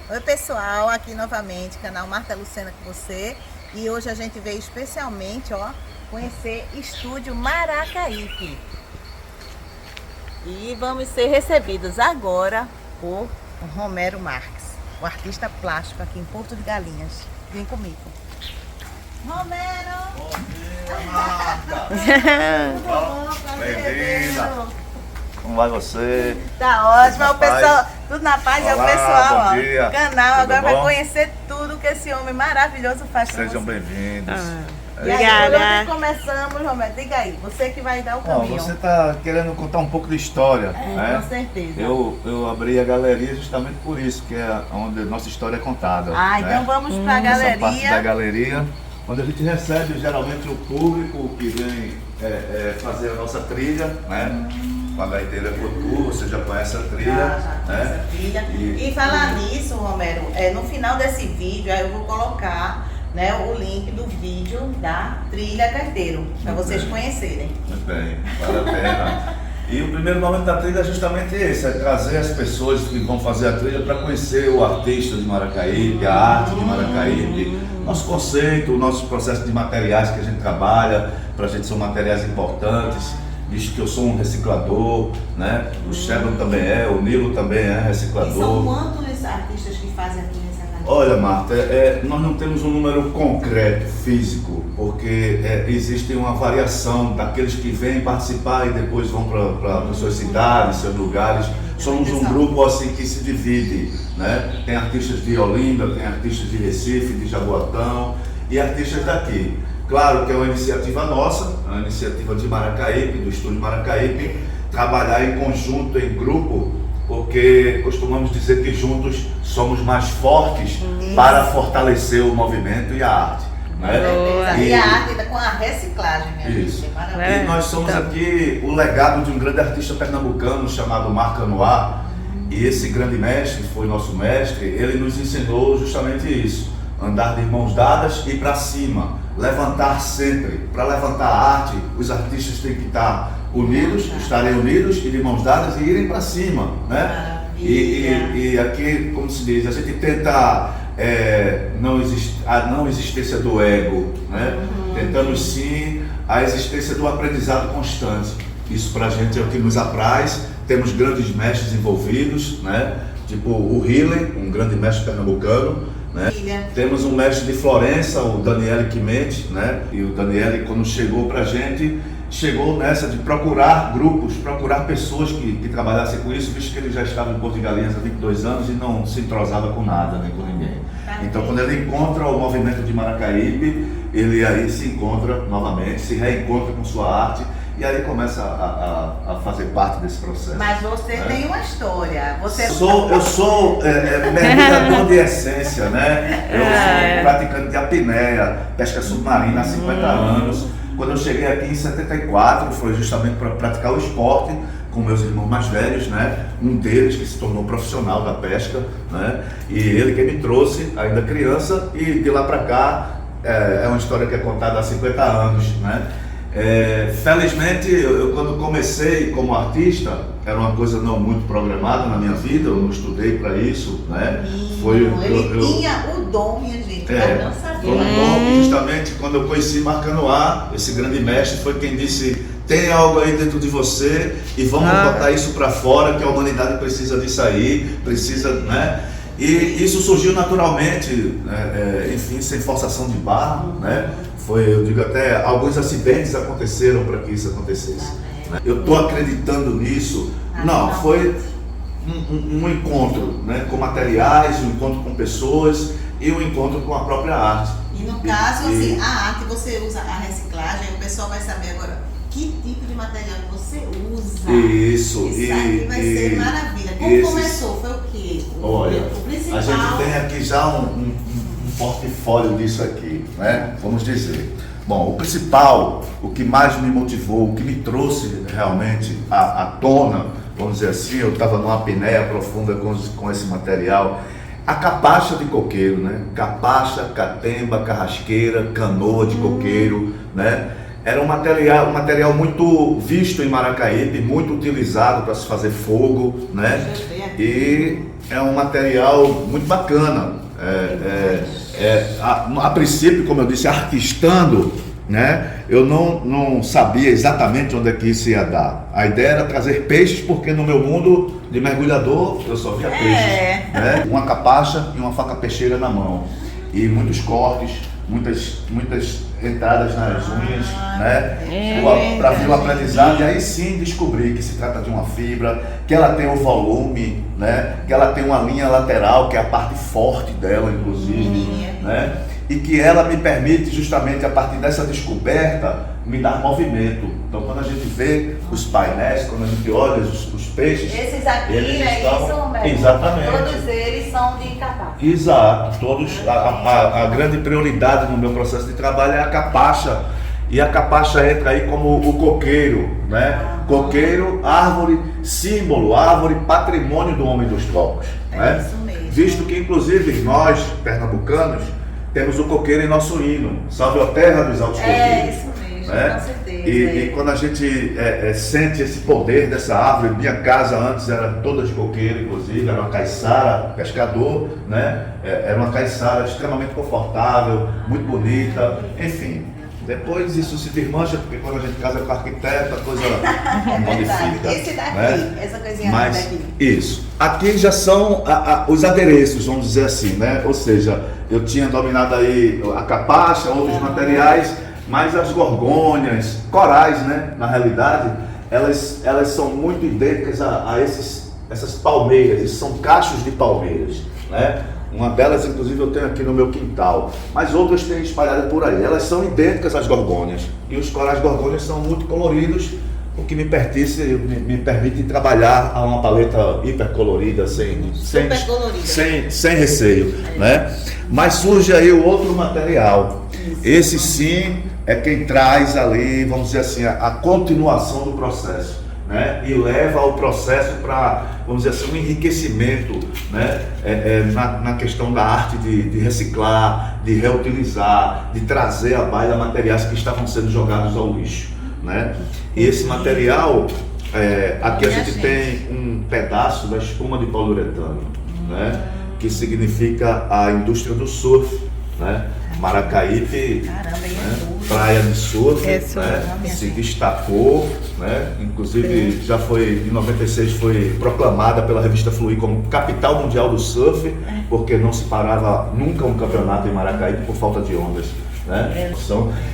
Oi pessoal, aqui novamente, canal Marta Lucena com você. E hoje a gente veio especialmente, conhecer Estúdio Maracaípe. E vamos ser recebidos agora por Romero Marques, o artista plástico aqui em Porto de Galinhas. Vem comigo. Romero! Bom dia, Marta! Bem-vindo! Como vai você? Tá ótimo, é o Paz. pessoal, tudo na paz, é o Olá, pessoal, bom dia. o canal Tudo agora vai bom? conhecer tudo que esse homem maravilhoso faz pra Sejam você. bem-vindos. E aí, por onde começamos, Romero? Diga aí, você que vai dar o Bom, caminho. você está querendo contar um pouco de história, né? Com certeza. Eu abri a galeria justamente por isso, que é onde a nossa história é contada. Ah, né? então vamos pra Essa parte da galeria. galeria, onde a gente recebe geralmente o público que vem fazer a nossa trilha, né? Com a gaiteira Cotu, você já conhece a trilha. Já conhece né? a trilha. E falar nisso, Romero, no final desse vídeo eu vou colocar, né, o link do vídeo da trilha Gaiteiro, para Muito vocês bem. conhecerem. Muito bem, vale a pena. E o primeiro momento da trilha é justamente esse, é trazer as pessoas que vão fazer a trilha para conhecer o artista de Maracaípe, a arte de Maracaípe, nosso conceito, o nosso processo de materiais que a gente trabalha, para a gente são materiais importantes, visto que eu sou um reciclador, né? O Shebron também o Nilo também é E são reciclador. quantos artistas que fazem aqui nessa galeria? Olha, Marta, nós não temos um número concreto, físico, porque existe uma variação daqueles que vêm participar e depois vão para suas cidades, seus lugares. Somos um grupo assim que se divide, né? Tem artistas de Olinda, tem artistas de Recife, de Jaboatão e artistas daqui. Claro que é uma iniciativa nossa, uma iniciativa de Maracaípe, do Estúdio Maracaípe, trabalhar em conjunto, em grupo, porque costumamos dizer que juntos somos mais fortes para fortalecer o movimento e a arte. Né? E a arte com a reciclagem, minha Isso. gente. Maravilha. E nós somos aqui o legado de um grande artista pernambucano chamado Marc Anois. E esse grande mestre, que foi nosso mestre, ele nos ensinou justamente isso: andar de mãos dadas e para cima, levantar sempre. Para levantar a arte, os artistas têm que estar unidos, estarem unidos e de mãos dadas e irem para cima, né? E aqui, como se diz, a gente tenta a não existência do ego, né? Tentamos sim a existência do aprendizado constante. Isso para a gente é o que nos apraz. Temos grandes mestres envolvidos, né? Tipo o Riley, um grande mestre pernambucano, né? Temos um mestre de Florença, o Daniele Quimente, né? E o Daniele, quando chegou para a gente, chegou nessa de procurar grupos, procurar pessoas que trabalhassem com isso, visto que ele já estava em Porto de Galinhas há 22 anos e não se entrosava com nada, nem com ninguém. Então, quando ele encontra o movimento de Maracaípe, ele aí se encontra novamente, se reencontra com sua arte e aí começa a fazer parte desse processo. Mas você tem uma história. Eu sou mergulhador de essência, né? Eu sou praticante de apneia, pesca submarina há 50 anos. Quando eu cheguei aqui em 74, foi justamente para praticar o esporte com meus irmãos mais velhos, né? Um deles que se tornou profissional da pesca, né? E ele que me trouxe, ainda criança, e de lá para cá é uma história que é contada há 50 anos, né? Felizmente, eu quando comecei como artista, era uma coisa não muito programada na minha vida, eu não estudei para isso, né? Ele tinha o dom, minha gente, mas não sabia. Foi um dom, justamente quando eu conheci Marc Anois, esse grande mestre, foi quem disse: tem algo aí dentro de você e vamos botar isso para fora, que a humanidade precisa disso aí, precisa, né? E isso surgiu naturalmente, enfim, sem forçação de barra, né? Eu digo até, alguns acidentes aconteceram para que isso acontecesse. Né? Eu estou acreditando nisso. Não, foi um encontro, né, com materiais, um encontro com pessoas e um encontro com a própria arte. E no caso, assim, a arte, você usa a reciclagem, o pessoal vai saber agora que tipo de material você usa. Isso aí vai ser maravilha. Como começou? Foi o quê? Olha, o principal... a gente tem aqui já um portfólio disso aqui, né? Vamos dizer. Bom, o principal, o que mais me motivou, o que me trouxe realmente à tona, vamos dizer assim, eu estava numa apneia profunda com esse material, a capacha de coqueiro, né? Capacha, catemba, carrasqueira, canoa de coqueiro, né? Era um material muito visto em Maracaípe, muito utilizado para se fazer fogo, né? E é um material muito bacana. A princípio, como eu disse, artistando, né? Eu não sabia exatamente onde é que isso ia dar. A ideia era trazer peixes, porque no meu mundo de mergulhador eu só via peixes, né? Uma capacha e uma faca peixeira na mão. E muitos cortes, muitas entradas nas unhas, né? Para vir o aprendizado, e aí sim descobrir que se trata de uma fibra, que ela tem o volume, né? Que ela tem uma linha lateral, que é a parte forte dela, inclusive, né? E que ela me permite, justamente a partir dessa descoberta, me dar movimento. Então, quando a gente vê os painéis, quando a gente olha os peixes, esses aqui, eles estão... isso, Roberto? Exatamente. Todos eles são de capacha. Exato, todos. A grande prioridade no meu processo de trabalho é a capacha. E a capacha entra aí como o coqueiro, né? Coqueiro, árvore, símbolo, árvore, patrimônio do homem dos tropos. Né? Isso mesmo. Visto que, inclusive, nós, pernambucanos, temos o coqueiro em nosso hino. Salve a terra dos altos coqueiros. Isso mesmo, né? com certeza. E quando a gente sente esse poder dessa árvore, minha casa antes era toda de coqueiro, inclusive, era uma caiçara, pescador, né? Era uma caiçara extremamente confortável, muito bonita, enfim. Depois isso se desmancha, porque quando a gente casa com arquiteto, a coisa modifica. Esse daqui, né? essa coisinha daqui. Isso. Aqui já são os adereços, vamos dizer assim, né? Ou seja, eu tinha dominado aí a capacha, outros materiais, mas as gorgônias, corais, né? Na realidade, elas são muito idênticas a essas palmeiras, esses são cachos de palmeiras, né? Uma delas, inclusive, eu tenho aqui no meu quintal, mas outras tem espalhadas por aí. Elas são idênticas às gorgônias, e os corais gorgônias são muito coloridos, o que me permite trabalhar a uma paleta hipercolorida, sem receio, né? Mas surge aí o outro material. Esse sim é quem traz ali, vamos dizer assim, a continuação do processo, né? E leva o processo para, vamos dizer assim, um enriquecimento, né? Na questão da arte de reciclar, de reutilizar, de trazer à baila materiais que estavam sendo jogados ao lixo, né? E esse material, aqui a gente tem um pedaço da espuma de poliuretano, né? Que significa a indústria do surf, né? Maracaípe, praia de surf, né? Se destacou, né? Inclusive já foi, em 96 foi proclamada pela revista Fluir como capital mundial do surf, porque não se parava nunca um campeonato em Maracaípe por falta de ondas, né?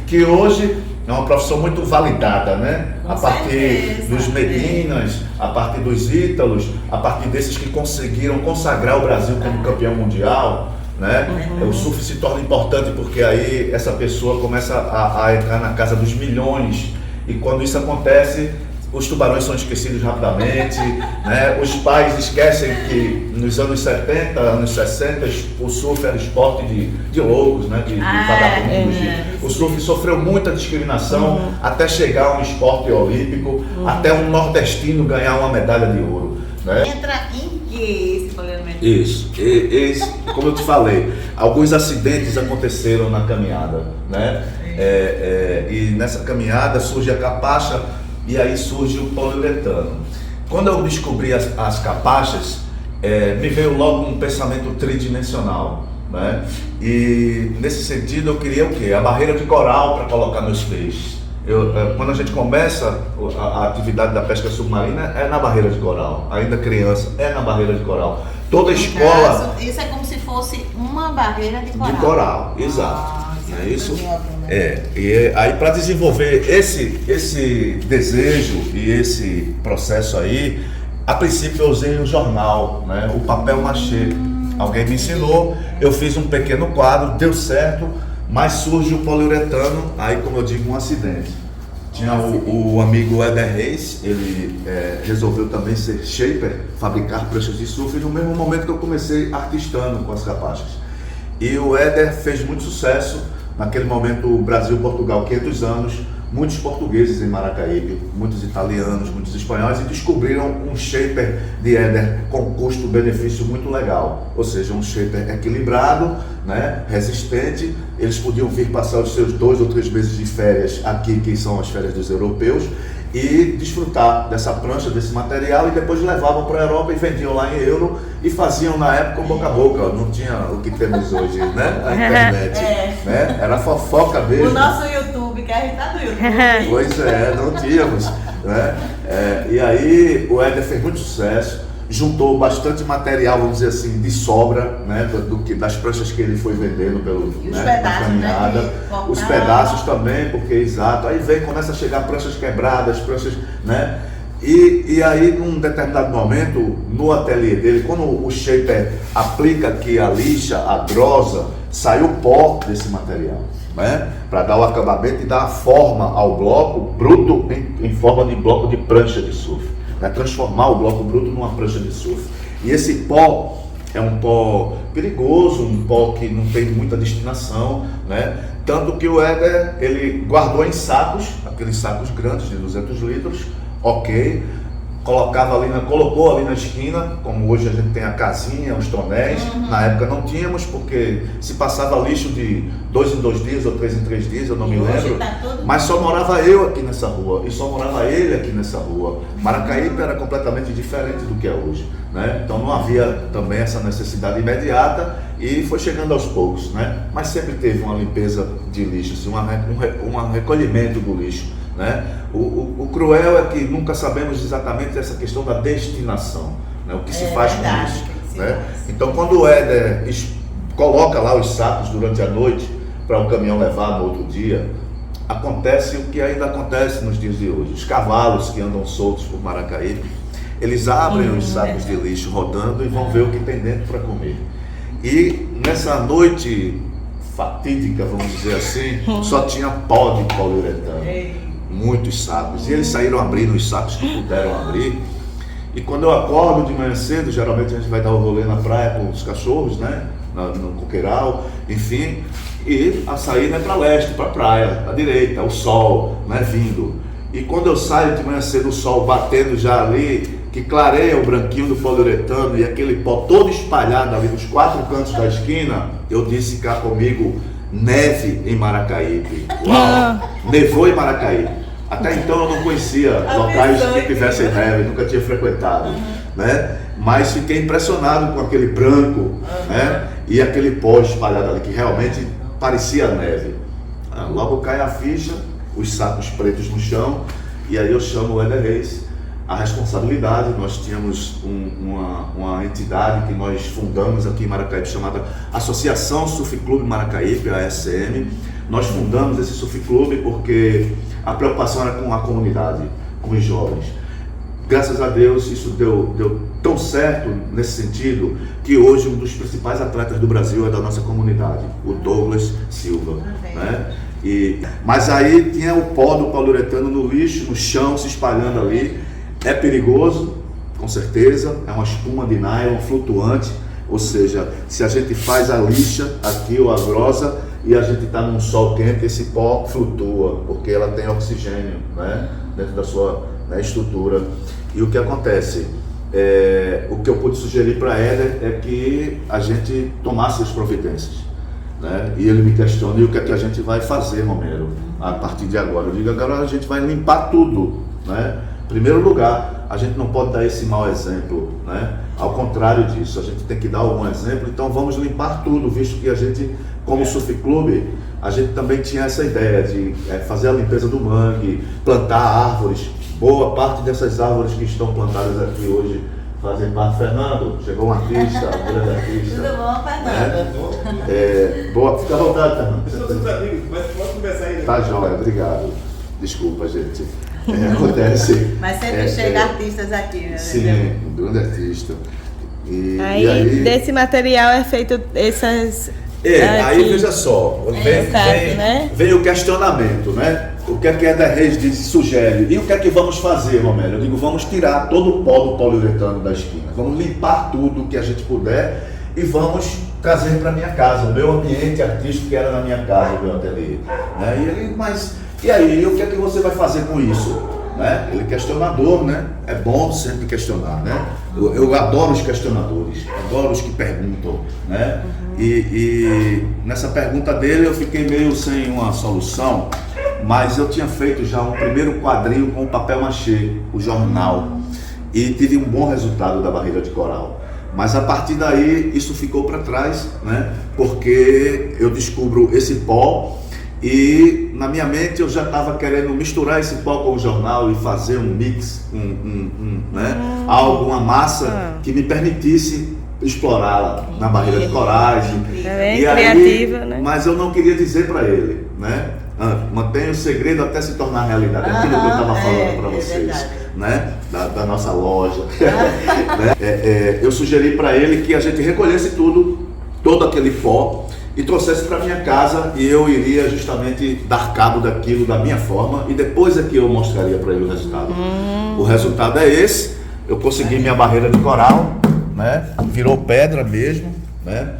Que hoje é uma profissão muito validada, né? A partir dos Medinas, a partir dos Ítalos, a partir desses que conseguiram consagrar o Brasil como campeão mundial, né? O surf se torna importante porque aí essa pessoa começa a entrar na casa dos milhões, e quando isso acontece, os tubarões são esquecidos rapidamente, né? Os pais esquecem que nos anos 70, anos 60, o surf era esporte de loucos, né? De vagabundos. O surf sofreu muita discriminação até chegar a um esporte olímpico, até um nordestino ganhar uma medalha de ouro, né? Entra em que esse planejamento? Isso, como eu te falei, alguns acidentes aconteceram na caminhada, né? E nessa caminhada surge a capacha, e aí surge o poliuretano. Quando eu descobri as capachas, me veio logo um pensamento tridimensional, né? E nesse sentido eu queria o quê? A barreira de coral para colocar meus peixes. Quando a gente começa a atividade da pesca submarina, é na barreira de coral. Ainda criança, é na barreira de coral. Toda escola... Isso é como se fosse uma barreira de coral. De coral, exato. É isso? E aí para desenvolver esse desejo e esse processo aí, a princípio eu usei o jornal, né? O papel machê. Alguém me ensinou, eu fiz um pequeno quadro, deu certo, mas surge o poliuretano, aí como eu digo, um acidente. Tinha o amigo Éder Reis, ele resolveu também ser shaper, fabricar pranchas de surf, no mesmo momento que eu comecei artistando com as capachas. E o Éder fez muito sucesso. Naquele momento, o Brasil-Portugal, 500 anos, muitos portugueses em Maracaípe, muitos italianos, muitos espanhóis, e descobriram um shaper de éder com custo-benefício muito legal, ou seja, um shaper equilibrado, né, resistente. Eles podiam vir passar os seus 2 ou 3 meses de férias aqui, que são as férias dos europeus, e desfrutar dessa prancha, desse material, e depois levavam para a Europa e vendiam lá em euro e faziam na época boca a boca, não tinha o que temos hoje, né? A internet, né? Era fofoca mesmo. O nosso YouTube, que a gente tá no YouTube. Pois é, não tínhamos, né? E aí o éder fez muito sucesso, juntou bastante material, vamos dizer assim, de sobra, né, das pranchas que ele foi vendendo E os né, pedaços, na caminhada, né, os pedaços também, porque exato, aí começa a chegar pranchas quebradas, pranchas, né, e aí num determinado momento, no ateliê dele, quando o shaper aplica aqui a lixa, a grosa, sai o pó desse material, né, para dar o acabamento e dar a forma ao bloco bruto em forma de bloco de prancha de surf. Transformar o bloco bruto numa prancha de surf. E esse pó é um pó perigoso, um pó que não tem muita destinação, né? Tanto que o éder, ele guardou em sacos, aqueles sacos grandes de 200 litros, ok, colocou ali na esquina, como hoje a gente tem a casinha, os tonéis, na época não tínhamos, porque se passava lixo de 2 em 2 dias ou 3 em 3 dias, eu não me lembro, mas só morava eu aqui nessa rua, e só morava ele aqui nessa rua. Maracaípe era completamente diferente do que é hoje, né? Então não havia também essa necessidade imediata, e foi chegando aos poucos, né? Mas sempre teve uma limpeza de lixo, assim, um recolhimento do lixo, né? O cruel é que nunca sabemos exatamente essa questão da destinação, né? O que se faz com isso, né? Então quando o éder coloca lá os sacos durante a noite para o caminhão levar no outro dia, acontece o que ainda acontece nos dias de hoje. Os cavalos que andam soltos por Maracaípe, eles abrem os sacos de lixo rodando e vão ver o que tem dentro para comer. E nessa noite fatídica, vamos dizer assim, só tinha pó de poliuretano, muitos sacos, e eles saíram abrindo os sacos que puderam abrir. E quando eu acordo de manhã cedo, geralmente a gente vai dar um rolê na praia com os cachorros, né, no coqueiral, enfim, e a saída é para leste, para a praia, à direita, o sol, né, vindo. E quando eu saio de manhã cedo, o sol batendo já ali, que clareia o branquinho do poliuretano e aquele pó todo espalhado ali nos 4 cantos da esquina, eu disse cá comigo, neve em Maracaípe. Uau, nevou em Maracaípe. Até então eu não conhecia locais que tivessem neve, nunca tinha frequentado, né? Mas fiquei impressionado com aquele branco, né? E aquele pó espalhado ali, que realmente parecia neve. Logo cai a ficha, os sacos pretos no chão, e aí eu chamo o Éder Reis. A responsabilidade, nós tínhamos uma entidade que nós fundamos aqui em Maracaípe, chamada Associação Surf Clube Maracaípe, a ASM. Nós fundamos esse surf clube porque a preocupação era com a comunidade, com os jovens. Graças a Deus isso deu tão certo nesse sentido, que hoje um dos principais atletas do Brasil é da nossa comunidade, o Douglas Silva, né? Mas aí tinha o pó do poliuretano no lixo, no chão, se espalhando ali. É perigoso, com certeza, é uma espuma de nylon flutuante, ou seja, se a gente faz a lixa aqui ou a grosa e a gente está num sol quente, esse pó flutua, porque ela tem oxigênio, né, dentro da sua, né, estrutura. E o que acontece? O que eu pude sugerir para Éder é que a gente tomasse as providências, né? E ele me questiona, e o que é que a gente vai fazer, Romero, a partir de agora? Eu digo, agora a gente vai limpar tudo, né? Em primeiro lugar, a gente não pode dar esse mau exemplo, né? Ao contrário disso, a gente tem que dar um bom exemplo, então vamos limpar tudo, visto que a gente, como surf clube, a gente também tinha essa ideia de fazer a limpeza do mangue, plantar árvores. Boa parte dessas árvores que estão plantadas aqui hoje fazem parte. Fernando, chegou um artista, um grande artista. Tudo bom, Fernando? Boa, fica à vontade, Fernando. São seus amigos, mas pode conversar aí. Tá jóia, obrigado. Desculpa, gente. Acontece. Mas sempre chega artistas aqui, né? Sim, um grande artista. E aí, desse material é feito essas... aí veja só, vem o questionamento, né? O que é que Éder Reis sugere? E o que é que vamos fazer, Romero? Eu digo, vamos tirar todo o pó do poliuretano da esquina, vamos limpar tudo que a gente puder e vamos trazer para minha casa, o meu ambiente artístico que era na minha casa, o meu ateliê. Né? E ele, mas E aí, o que é que você vai fazer com isso? Né? Ele é questionador, né? É bom sempre questionar, né? Eu adoro os questionadores, adoro os que perguntam, né? E nessa pergunta dele eu fiquei meio sem uma solução, mas eu tinha feito já um primeiro quadrinho com papel machê, o jornal, e tive um bom resultado da barreira de coral. Mas a partir daí isso ficou para trás, né? Porque eu descubro esse pó e na minha mente eu já estava querendo misturar esse pó com o jornal e fazer um mix, né? Algo, uma massa que me permitisse explorá-la na barreira de corais. É bem E aí, criativa, né? mas eu não queria dizer para ele, né? Mantenha o segredo até se tornar realidade. Aquilo que eu estava falando para vocês, né? Da nossa loja. Né? Eu sugeri para ele que a gente recolhesse todo aquele pó e trouxesse para minha casa e eu iria justamente dar cabo daquilo da minha forma e depois é que eu mostraria para ele o resultado. O resultado é esse. Eu consegui minha barreira de coral, né? Virou pedra mesmo, né?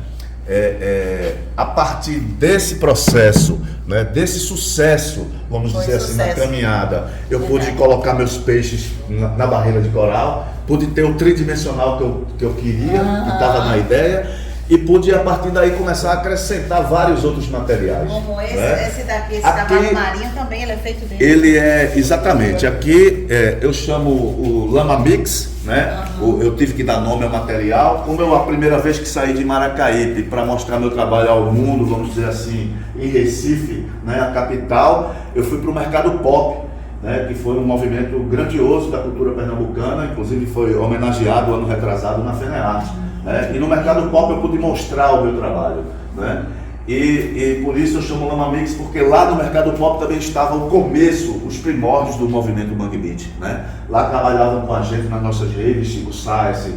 A partir desse processo, né, desse sucesso, vamos dizer assim, na caminhada, eu pude colocar meus peixes na barreira de coral, pude ter o tridimensional que eu queria, que estava na ideia, e pude a partir daí começar a acrescentar vários outros materiais. Como esse, né? esse daqui, esse Aqui, cavalo marinho também, ele é feito dele. Ele é, exatamente, aqui eu chamo o Lama Mix, né? Eu tive que dar nome ao material. Como eu a primeira vez que saí de Maracaípe para mostrar meu trabalho ao mundo, vamos dizer assim, em Recife, né, a capital, eu fui para o mercado pop, né, que foi um movimento grandioso da cultura pernambucana, inclusive foi homenageado ano retrasado na FENEARTE. Né? E no mercado pop eu pude mostrar o meu trabalho, né? E por isso eu chamo Lama Mix, porque lá no mercado pop também estava o começo, os primórdios do movimento Mangue Beat, né? Lá trabalhavam com a gente nas nossas redes, Chico Sainz,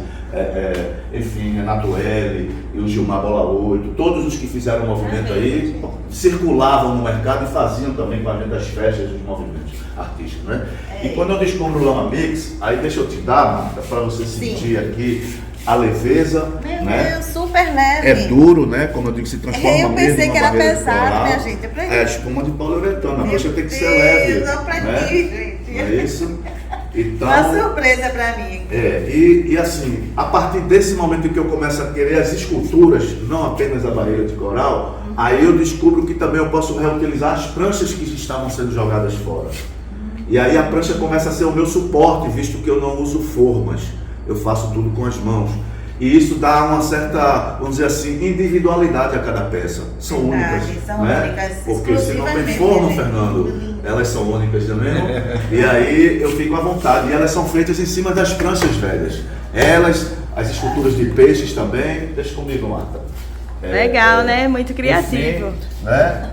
enfim, Renato L e o Gilmar Bola 8, todos os que fizeram o movimento aí circulavam no mercado e faziam também com a gente as festas dos movimentos artísticos, né? E quando eu descubro o Lama Mix, aí deixa eu te dar, Marta, para você sentir aqui a leveza, Meu né? Deus, super leve. É duro, né? Como eu digo, se transforma Eu pensei mesmo que numa era barreira de pesado, coral. minha gente. Eu É espuma de poliuretano, a coxa tem que ser leve. Eu aprendi, né? gente. Não é isso? Então, Uma surpresa pra mim. e assim, a partir desse momento em que eu começo a querer as esculturas, não apenas a barreira de coral, aí eu descubro que também eu posso reutilizar as pranchas que estavam sendo jogadas fora. E aí a prancha começa a ser o meu suporte, visto que eu não uso formas, eu faço tudo com as mãos. E isso dá uma certa, vamos dizer assim, individualidade a cada peça. São únicas, são né? únicas, Porque se não tem exclusivamente, forma, né? Fernando, elas são únicas também. E aí eu fico à vontade. E elas são feitas em cima das pranchas velhas. Elas, as esculturas de peixes também. Deixa comigo, Marta. Legal, né? Muito criativo. Enfim, né?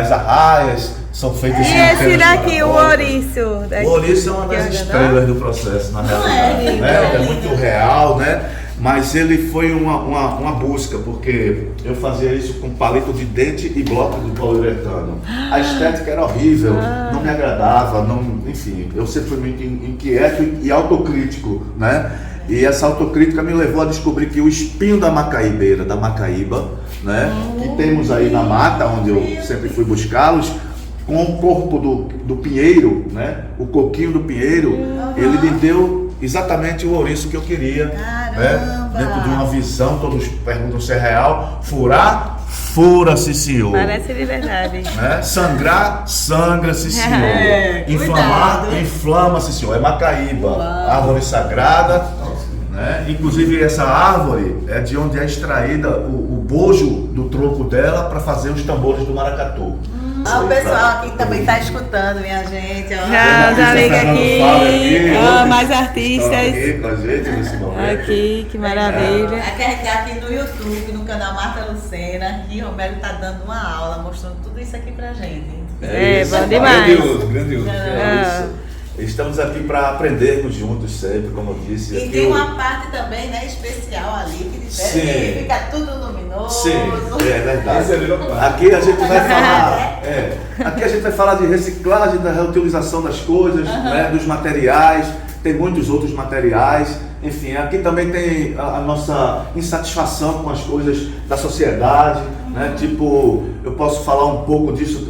As arraias são feitas em E cima esse daqui, o ouriço. ouriço? O ouriço é uma das estrelas do processo, na realidade. lindo, Né? é É muito real, né? Mas ele foi uma busca, porque eu fazia isso com palito de dente e bloco de poliuretano. A estética era horrível, não me agradava, enfim, eu sempre fui muito inquieto e autocrítico, né? E essa autocrítica me levou a descobrir que o espinho da macaíbeira, da macaíba, né? Que temos aí na mata, onde eu sempre fui buscá-los, com o corpo do pinheiro, né? O coquinho do pinheiro, ele me deu exatamente o ouriço que eu queria, né? Dentro de uma visão, todos perguntam se é real. Furar, fura-se, senhor. Parece de verdade. Né? Sangrar, sangra-se, senhor. Inflamar, inflama-se, senhor. É macaíba, árvore sagrada, né? Inclusive essa árvore é de onde é extraída o bojo do tronco dela para fazer os tambores do maracatu. O pessoal aqui também está escutando, minha gente. Ó. Já liga aqui. Mais Estão artistas. aqui com a gente nesse momento. Aqui, que maravilha. Aqui a gente tá aqui no YouTube, no canal Marta Lucena, e o Romero está dando uma aula, mostrando tudo isso aqui pra gente. Isso. Bom demais. Grandioso. Isso. Estamos aqui para aprendermos juntos sempre, como eu disse. E Aqui tem o- uma parte também, né, especial ali, que Sim. difere, que fica tudo luminoso. Sim, é verdade. Esse é a melhor parte. Aqui a gente vai falar, aqui a gente vai falar de reciclagem, da reutilização das coisas, né, dos materiais. Tem muitos outros materiais Enfim, aqui também tem a nossa insatisfação com as coisas da sociedade, né? Tipo, eu posso falar um pouco disso,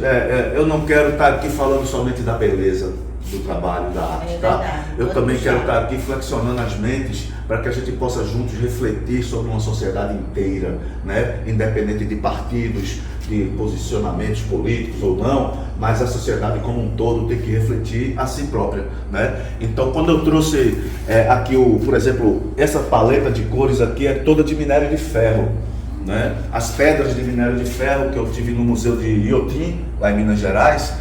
eu não quero estar aqui falando somente da beleza do trabalho, da arte, tá? Eu também quero estar aqui flexionando as mentes para que a gente possa juntos refletir sobre uma sociedade inteira, né? Independente de partidos, de posicionamentos políticos ou não, mas a sociedade como um todo tem que refletir a si própria, né? Então, quando eu trouxe aqui, por exemplo, essa paleta de cores aqui é toda de minério de ferro, né? As pedras de minério de ferro que eu tive no Museu de Iotim, lá em Minas Gerais,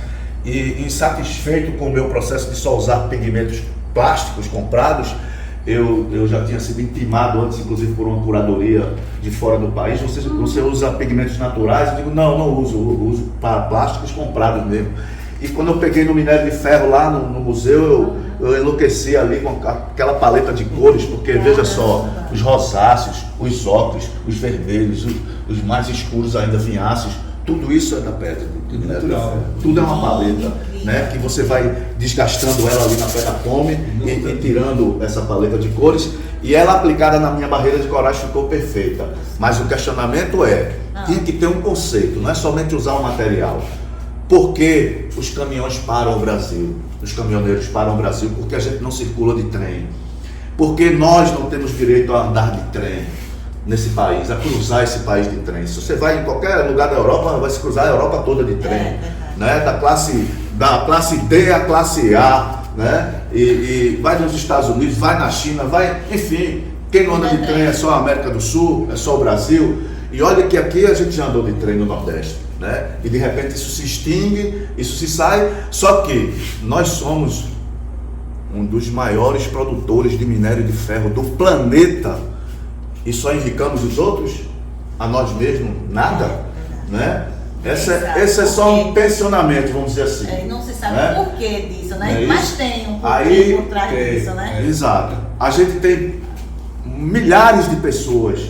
e insatisfeito com o meu processo de só usar pigmentos plásticos comprados, eu já tinha sido intimado antes, inclusive por uma curadoria de fora do país. Você usa pigmentos naturais? Eu digo, não uso para plásticos comprados mesmo. E quando eu peguei no minério de ferro lá no museu, eu enlouqueci ali com aquela paleta de cores, porque veja só, os rosáceos, os ocres, os vermelhos, os mais escuros ainda vinháceos, tudo isso é da pedra de minério de ferro. Tudo é uma paleta, né, que você vai desgastando ela ali na pedra-pome e tirando essa paleta de cores, e ela aplicada na minha barreira de coragem ficou perfeita. Mas o questionamento tinha que ter um conceito, não é somente usar o material. Por que os caminhões param o Brasil? Os caminhoneiros param o Brasil porque a gente não circula de trem. Porque nós não temos direito a andar de trem nesse país, a cruzar esse país de trem. Se você vai em qualquer lugar da Europa, vai se cruzar a Europa toda de trem, né? Da classe D à classe A, né? E vai nos Estados Unidos, vai na China, enfim, quem não anda de trem é só a América do Sul, é só o Brasil. E olha que aqui a gente já andou de trem no Nordeste, né? E de repente isso se extingue, isso se sai, só que nós somos um dos maiores produtores de minério de ferro do planeta. E só enricamos os outros? A nós mesmos? Nada? Né? Esse é só um tensionamento, vamos dizer assim. E não se sabe né? o porquê disso, né? Mas tem um porquê aí, por trás disso, né? Exato. A gente tem milhares de pessoas,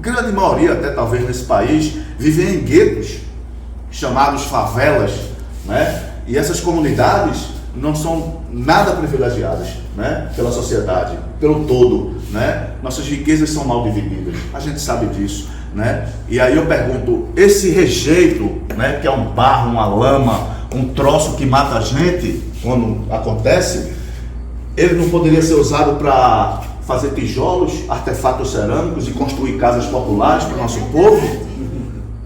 grande maioria até talvez nesse país, vivem em guetos, chamados favelas, né? E essas comunidades não são nada privilegiadas, né, pela sociedade, pelo todo, né? Nossas riquezas são mal divididas, a gente sabe disso, né? E aí eu pergunto, esse rejeito, né, que é um barro, uma lama, um troço que mata a gente quando acontece, ele não poderia ser usado para fazer tijolos, artefatos cerâmicos e construir casas populares para o nosso povo?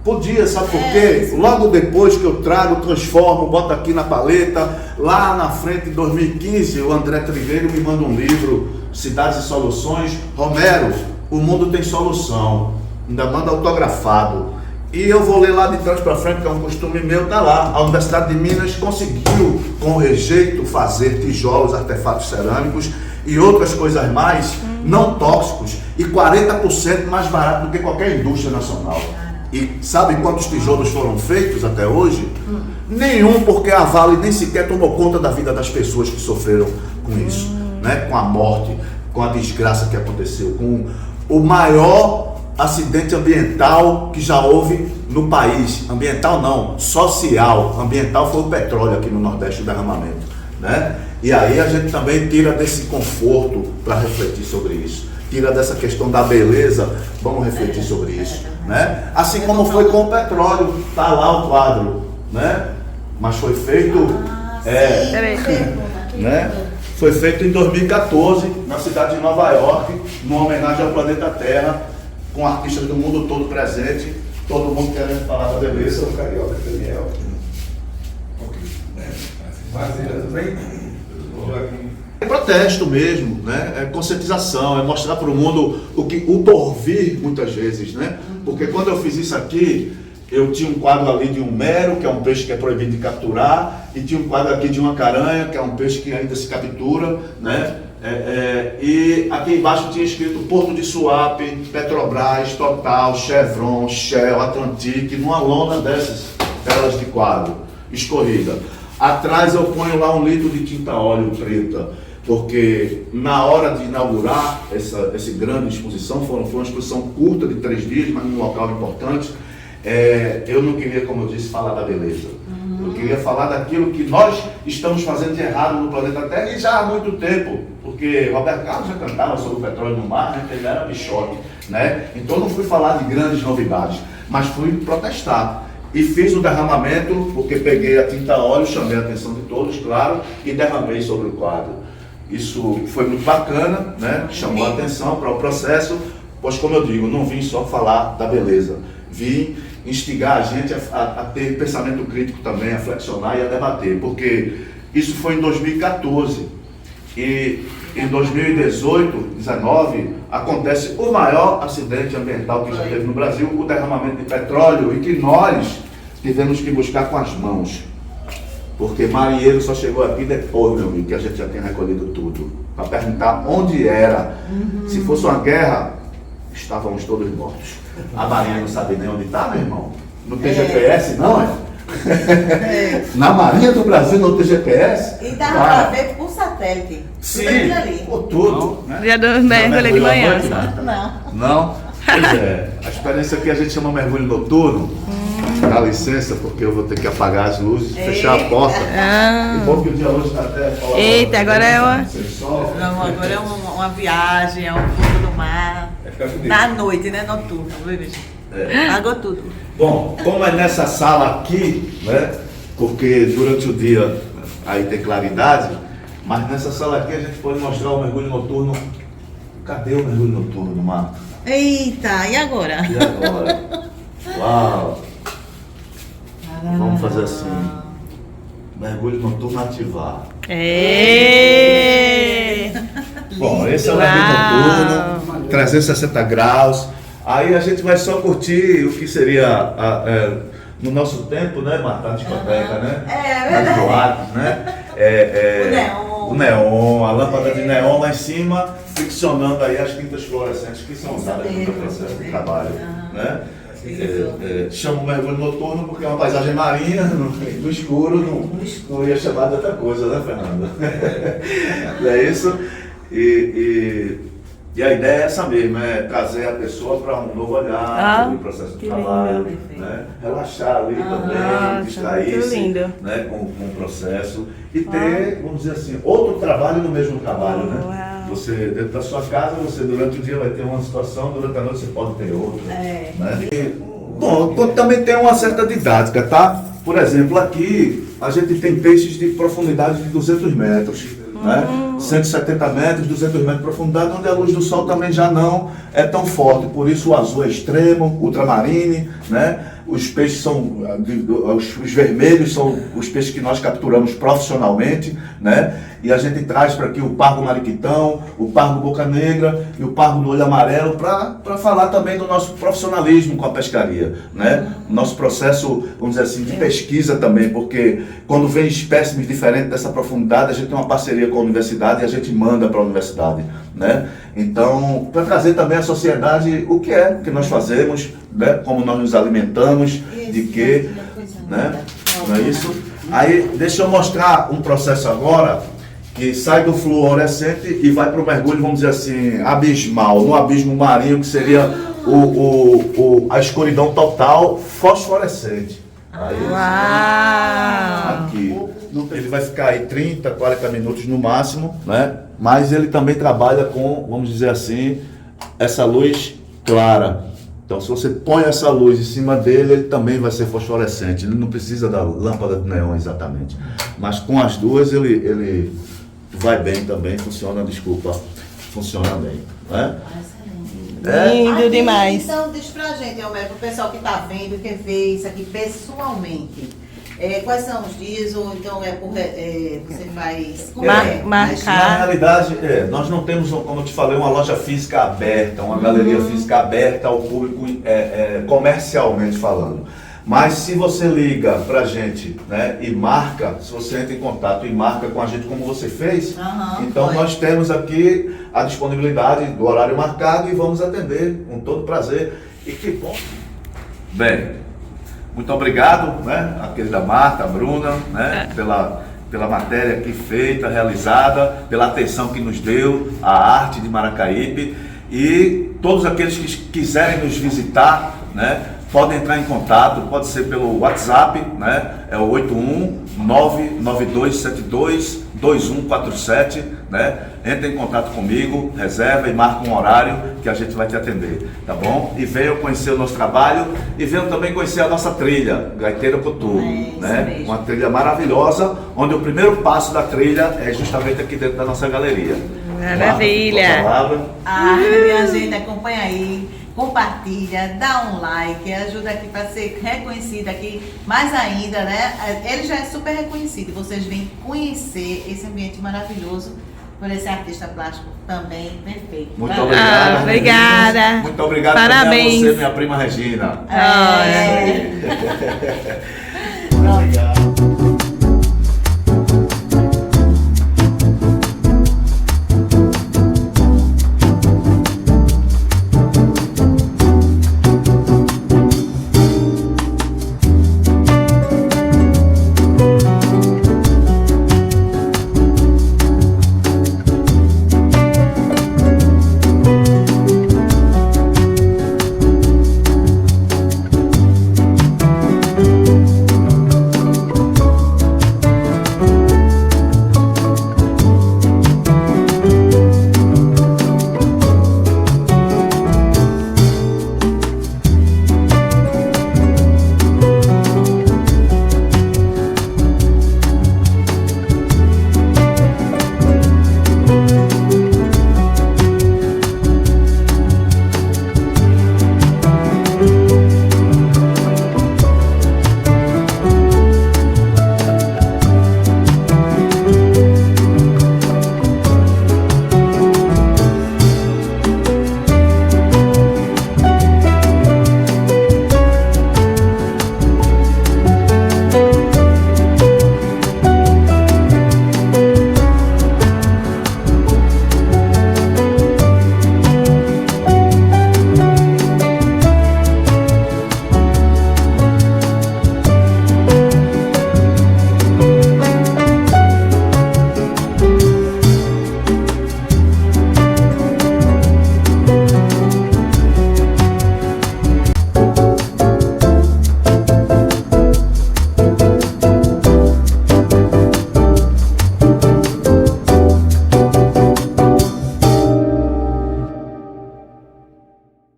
Podia, sabe por quê? Logo depois que eu trago, transformo, boto aqui na paleta, lá na frente, em 2015, o André Trigueiro me manda um livro, Cidades e Soluções. Romero, o mundo tem solução, ainda manda autografado. E eu vou ler lá de trás para frente, que é um costume meu, tá lá. A Universidade de Minas conseguiu, com rejeito, fazer tijolos, artefatos cerâmicos e outras coisas mais, não tóxicos, e 40% mais barato do que qualquer indústria nacional. E sabe quantos tijolos foram feitos até hoje? Nenhum, porque a Vale nem sequer tomou conta da vida das pessoas que sofreram com isso, né? Com a morte, com a desgraça que aconteceu, com o maior acidente ambiental que já houve no país. Ambiental não, social. Ambiental foi o petróleo aqui no Nordeste, o derramamento, né? E aí a gente também tira desse conforto para refletir sobre isso. Tira dessa questão da beleza, vamos refletir sobre isso, né? Assim como foi com o petróleo, tá lá o quadro, né? Mas foi feito, né? Foi feito em 2014, na cidade de Nova York, numa homenagem ao planeta Terra, com artistas do mundo todo presente, todo mundo querendo falar da beleza. O carioca Daniel. É protesto mesmo, né? É conscientização, é mostrar para o mundo o porvir muitas vezes, né? Porque quando eu fiz isso aqui, eu tinha um quadro ali de um mero, que é um peixe que é proibido de capturar, e tinha um quadro aqui de uma caranha, que é um peixe que ainda se captura, né? E aqui embaixo tinha escrito Porto de Suape, Petrobras, Total, Chevron, Shell, Atlantic, numa lona dessas telas de quadro, escorrida. Atrás eu ponho lá 1 litro de tinta óleo preta, porque na hora de inaugurar essa grande exposição, foi uma exposição curta de 3 dias, mas num local importante, eu não queria, como eu disse, falar da beleza. Eu queria falar daquilo que nós estamos fazendo de errado no planeta Terra, e já há muito tempo. porque Roberto Carlos já cantava sobre o petróleo no mar, né? Ele era bichote, né? Então não fui falar de grandes novidades, mas fui protestar. E fiz o derramamento, porque peguei a tinta a óleo, chamei a atenção de todos, claro, e derramei sobre o quadro. Isso foi muito bacana, né? Chamou a atenção para o processo, pois, como eu digo, não vim só falar da beleza, vim instigar a gente a ter pensamento crítico também, a flexionar e a debater, porque isso foi em 2014 e em 2018, 2019, acontece o maior acidente ambiental que já teve no Brasil, o derramamento de petróleo, e que nós tivemos que buscar com as mãos. Porque marinheiro só chegou aqui depois, meu amigo, que a gente já tinha recolhido tudo, para perguntar onde era. Se fosse uma guerra, estávamos todos mortos. A marinha não sabe nem onde está, meu irmão. Não tem GPS, não é? Na Marinha do Brasil não tem GPS? E dava para ver por satélite. Sim, Tudo ali. por tudo. Né? Já deu mergulho de manhã. Não. Não? Pois é. A experiência aqui a gente chama mergulho noturno. Dá licença, porque eu vou ter que apagar as luzes, fechar a porta. Ah. E bom que o dia hoje está até... Eita, agora é uma... Não, agora é uma viagem, é um fundo do mar. Na noite, né? Noturno, viu, bicho? Pagou tudo. Bom, como é nessa sala aqui, né? Porque durante o dia aí tem claridade, mas nessa sala aqui a gente pode mostrar o mergulho noturno. Cadê o mergulho noturno, Marta? Eita, e agora? E agora? Uau! Vamos fazer assim. Mergulho noturno ativar. Bom, esse é o mergulho noturno, 360 graus. Aí a gente vai só curtir o que seria no nosso tempo, né, Marta? A discoteca, né? Nas boates, né? O neon, a lâmpada de neon lá em cima, friccionando aí as tintas fluorescentes que são usadas no processo de trabalho, né? Chama o mergulho noturno porque é uma paisagem marinha, no escuro, não ia chamar de outra coisa, né, Fernanda? Não é isso? E a ideia é essa mesmo, é trazer a pessoa para um novo olhar sobre o processo de trabalho, né? Relaxar ali também, distrair-se, né? com o processo e ter, vamos dizer assim, outro trabalho no mesmo trabalho, né? Você, dentro da sua casa, você durante o dia vai ter uma situação, durante a noite você pode ter outra. Né? Bom, também tem uma certa didática, tá? Por exemplo, aqui a gente tem peixes de profundidade de 200 metros. Né? 170 metros, 200 metros de profundidade, onde a luz do sol também já não é tão forte, por isso o azul é extremo, ultramarine, né? Os peixes são, os vermelhos são os peixes que nós capturamos profissionalmente, né? E a gente traz para aqui o pargo mariquitão, o pargo boca negra e o pargo do olho amarelo para falar também do nosso profissionalismo com a pescaria, né? Nosso processo, vamos dizer assim, de pesquisa também, porque quando vem espécimes diferentes dessa profundidade, a gente tem uma parceria com a universidade e a gente manda para a universidade, né? Então, para trazer também à sociedade o que nós fazemos, né? Como nós nos alimentamos, de que, né? Não é isso? Aí, deixa eu mostrar um processo agora que sai do fluorescente e vai para o mergulho, vamos dizer assim, abismal, no abismo marinho, que seria a escuridão total fosforescente. Aí, aqui. Ele vai ficar aí 30, 40 minutos no máximo, né? Mas ele também trabalha com, vamos dizer assim, essa luz clara. Então, se você põe essa luz em cima dele, ele também vai ser fosforescente. Ele não precisa da lâmpada de neon exatamente. Mas com as duas ele vai bem também, funciona bem. Né? Lindo demais. Então, diz pra gente, Homero, pro pessoal que tá vendo, que vê isso aqui pessoalmente. Quais são os dias, ou então você faz marcar? Na realidade, nós não temos, como eu te falei, uma loja física aberta, uma galeria física aberta ao público comercialmente falando. Mas se você liga pra gente, né, e marca, se você entra em contato e marca com a gente como você fez, então nós temos aqui a disponibilidade do horário marcado e vamos atender com todo prazer. E que bom! Bem, muito obrigado, né, a querida Marta, a Bruna, né, pela matéria aqui feita, realizada, pela atenção que nos deu à arte de Maracaípe, e todos aqueles que quiserem nos visitar, né, podem entrar em contato, pode ser pelo WhatsApp, né, é o 81 99272 2147, né? Entre em contato comigo, reserva e marca um horário que a gente vai te atender, tá bom? E venham conhecer o nosso trabalho e venham também conhecer a nossa trilha, Gaiteiro Couture, isso né? mesmo. Uma trilha maravilhosa, onde o primeiro passo da trilha é justamente aqui dentro da nossa galeria. Maravilha. Marta, tua palavra. Minha gente, acompanha aí, compartilha, dá um like, ajuda aqui para ser reconhecida aqui mais ainda, né? Ele já é super reconhecido, vocês vêm conhecer esse ambiente maravilhoso por esse artista plástico também perfeito. Muito Valeu. obrigado. Obrigada. Muito obrigado Parabéns. também a você, minha prima Regina. É. Obrigado.